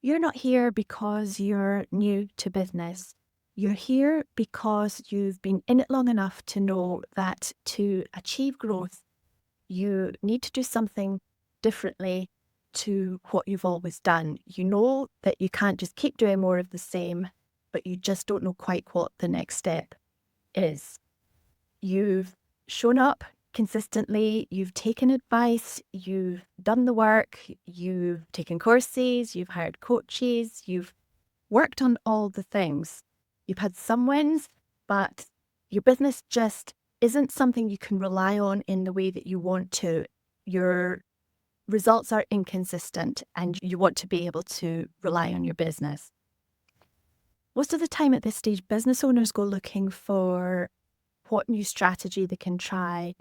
You're not here because you're new to business. You're here because you've been in it long enough to know that to achieve growth, you need to do something differently to what you've always done. You know that you can't just keep doing more of the same, but you just don't know quite what the next step is. You've shown up consistently, you've taken advice, you've done the work, you've taken courses, you've hired coaches, you've worked on all the things. You've had some wins, but your business just isn't something you can rely on in the way that you want to. Your results are inconsistent and you want to be able to rely on your business. Most of the time at this stage, business owners go looking for what new strategy they can try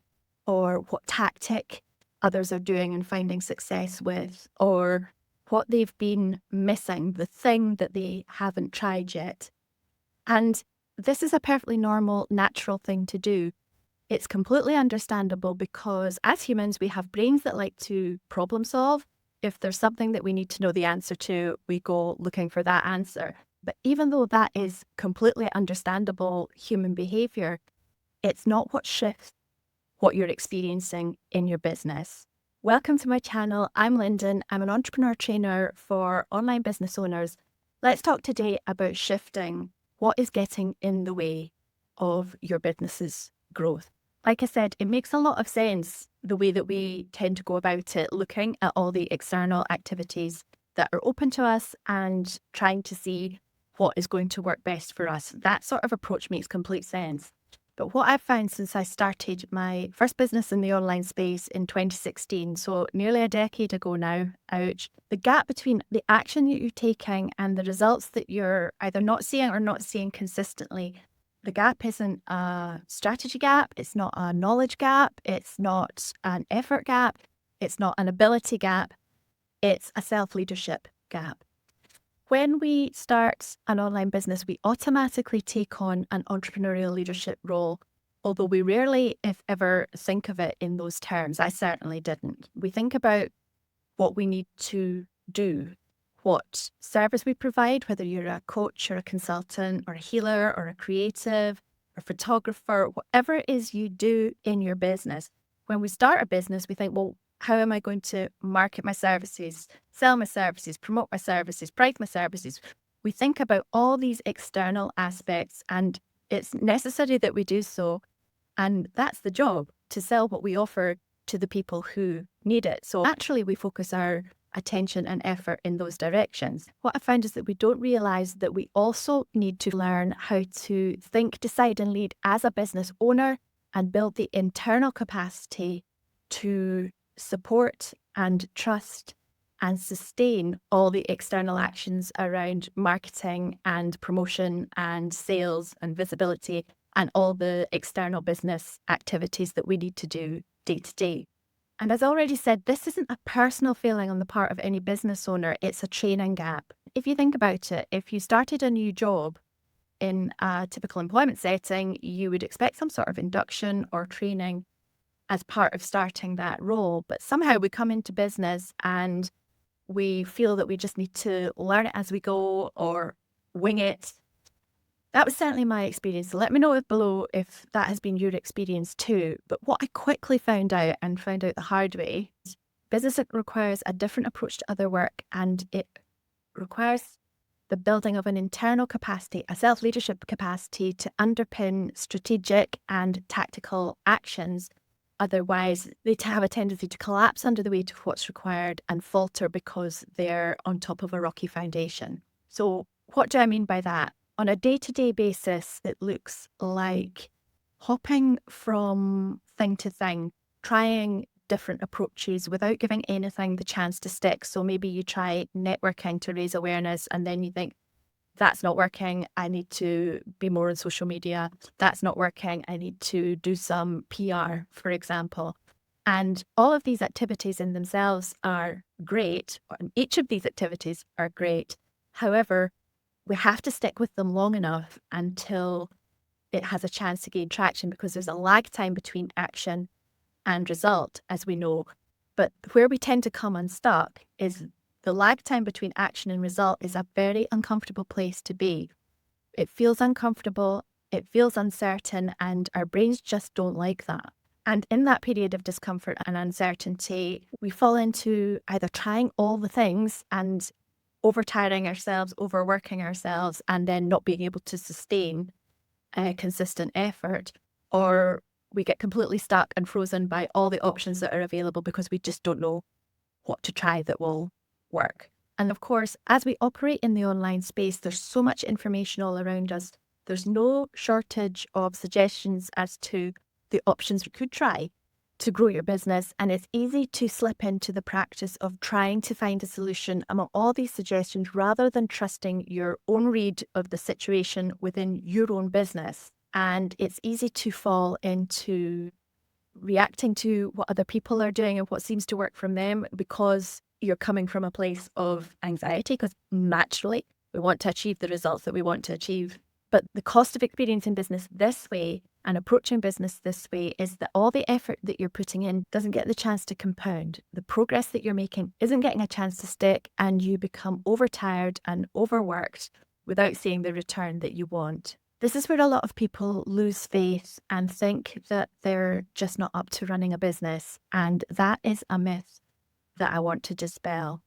or what tactic others are doing and finding success with, or what they've been missing, the thing that they haven't tried yet. And this is a perfectly normal, natural thing to do. It's completely understandable because as humans, we have brains that like to problem solve. If there's something that we need to know the answer to, we go looking for that answer. But even though that is completely understandable human behavior, it's not what shifts what you're experiencing in your business. Welcome to my channel. I'm Linden. I'm an entrepreneur trainer for online business owners. Let's talk today about shifting what is getting in the way of your business's growth. Like I said, it makes a lot of sense the way that we tend to go about it, looking at all the external activities that are open to us and trying to see what is going to work best for us. That sort of approach makes complete sense. But what I've found since I started my first business in the online space in 2016, so nearly a decade ago now, ouch, the gap between the action that you're taking and the results that you're either not seeing or not seeing consistently, the gap isn't a strategy gap, it's not a knowledge gap, it's not an effort gap, it's not an ability gap, it's a self-leadership gap. When we start an online business, we automatically take on an entrepreneurial leadership role, although we rarely, if ever, think of it in those terms. I certainly didn't. We think about what we need to do, what service we provide, whether you're a coach or a consultant or a healer or a creative or photographer, whatever it is you do in your business. When we start a business, we think, well, how am I going to market my services, sell my services, promote my services, price my services? We think about all these external aspects, and it's necessary that we do so. And that's the job, to sell what we offer to the people who need it. So naturally, we focus our attention and effort in those directions. What I found is that we don't realize that we also need to learn how to think, decide, and lead as a business owner and build the internal capacity to support and trust and sustain all the external actions around marketing and promotion and sales and visibility and all the external business activities that we need to do day to day. And as I already said, this isn't a personal failing on the part of any business owner, it's a training gap. If you think about it, if you started a new job in a typical employment setting, you would expect some sort of induction or training as part of starting that role. But somehow we come into business and we feel that we just need to learn it as we go or wing it. That was certainly my experience. So let me know below if that has been your experience too. But what I quickly found out the hard way, is business requires a different approach to other work, and it requires the building of an internal capacity, a self-leadership capacity to underpin strategic and tactical actions. Otherwise, they have a tendency to collapse under the weight of what's required and falter because they're on top of a rocky foundation. So what do I mean by that? On a day-to-day basis, it looks like hopping from thing to thing, trying different approaches without giving anything the chance to stick. So maybe you try networking to raise awareness and then you think, that's not working, I need to be more on social media. That's not working, I need to do some PR, for example. And all of these activities in themselves are great, and each of these activities are great. However, we have to stick with them long enough until it has a chance to gain traction, because there's a lag time between action, and result, as we know. But where we tend to come unstuck is The lag time between action and result is a very uncomfortable place to be. It feels uncomfortable, it feels uncertain, and our brains just don't like that. And in that period of discomfort and uncertainty, we fall into either trying all the things and overtiring ourselves, overworking ourselves, and then not being able to sustain a consistent effort, or we get completely stuck and frozen by all the options that are available because we just don't know what to try that will work. And of course, as we operate in the online space, there's so much information all around us. There's no shortage of suggestions as to the options you could try to grow your business. And it's easy to slip into the practice of trying to find a solution among all these suggestions rather than trusting your own read of the situation within your own business. And it's easy to fall into reacting to what other people are doing and what seems to work from them because you're coming from a place of anxiety, because naturally we want to achieve the results that we want to achieve. But the cost of experiencing business this way and approaching business this way is that all the effort that you're putting in doesn't get the chance to compound. The progress that you're making isn't getting a chance to stick, and you become overtired and overworked without seeing the return that you want. This is where a lot of people lose faith and think that they're just not up to running a business. And that is a myth that I want to dispel.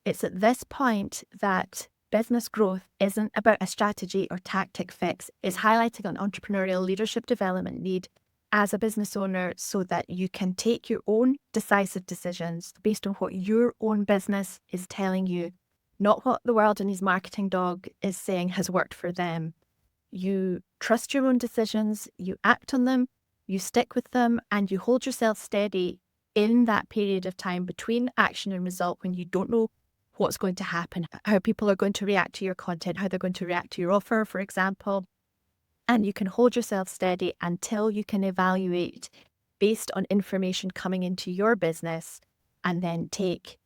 It's at this point that business growth isn't about a strategy or tactic fix. It's highlighting an entrepreneurial leadership development need as a business owner so that you can take your own decisive decisions based on what your own business is telling you, not what the world and his marketing dog is saying has worked for them. You trust your own decisions, you act on them, you stick with them, and you hold yourself steady in that period of time between action and result when you don't know what's going to happen, how people are going to react to your content, how they're going to react to your offer, for example. And you can hold yourself steady until you can evaluate based on information coming into your business and then take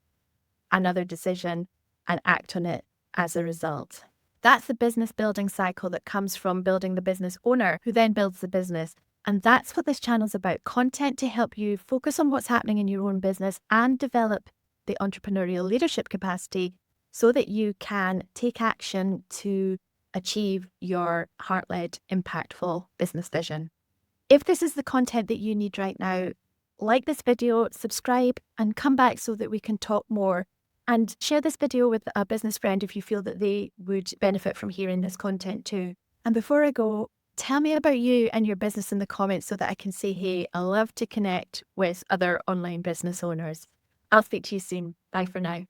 another decision and act on it as a result. That's the business building cycle that comes from building the business owner who then builds the business. And that's what this channel is about. Content to help you focus on what's happening in your own business and develop the entrepreneurial leadership capacity so that you can take action to achieve your heart-led, impactful business vision. If this is the content that you need right now, like this video, subscribe, and come back so that we can talk more. And share this video with a business friend if you feel that they would benefit from hearing this content too. And before I go, tell me about you and your business in the comments so that I can say, hey, I love to connect with other online business owners. I'll speak to you soon. Bye for now.